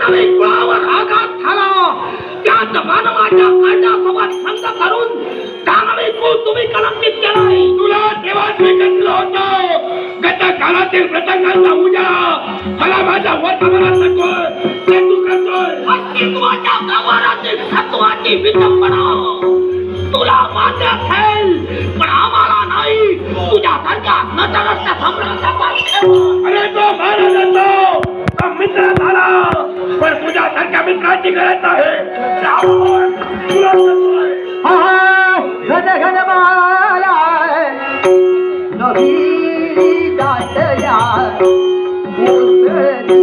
मानवी कुळावर आघात झाला त्याच मानवाच्या काळजासोबत संग करून दानवी कुळ तुम्ही कलंकित केलाय. तुला देवाच विकसलं होतं गत काळातील प्रसंगांचा उजाळा मला माझ्या वर्तमानात नकोय ते तू करतोय. अस्तित्वाच्या गाभाऱ्यातील सत्वाची विटंबना तुला मान्य असेल पण आम्हाला नाही. तुझ्यासारख्या नतरस्थ सम्राटाचा अरे तो महाराजांचा तो मित्र झाला पण तुझ्यासारख्या मित्राची गरज आहे. तुला घन घन माला नवी दाटया उसरी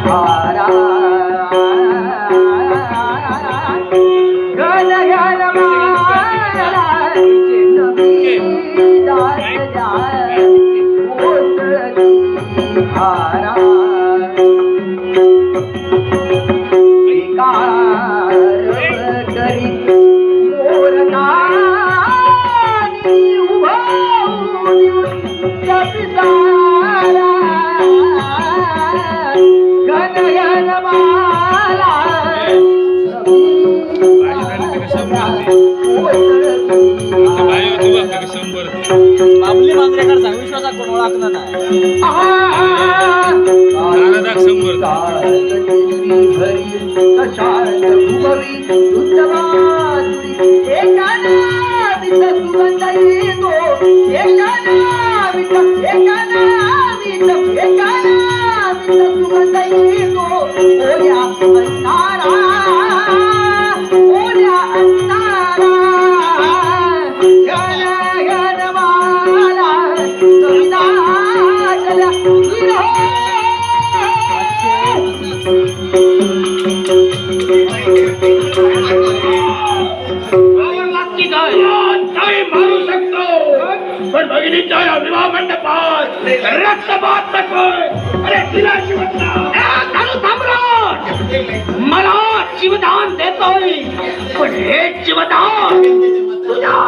धारा घन घन माला नवी दाटया उसरी धारा बाबली मांजरेकर सांग विश्वासात कोण ओळखणार नाही. मारू शकतो पण भगिनीच्या या विवाह मंडपात रक्तपात नकोय. अरे तिला सम्राट मला शिवदान देतोय पण हे शिवदान तुझ्या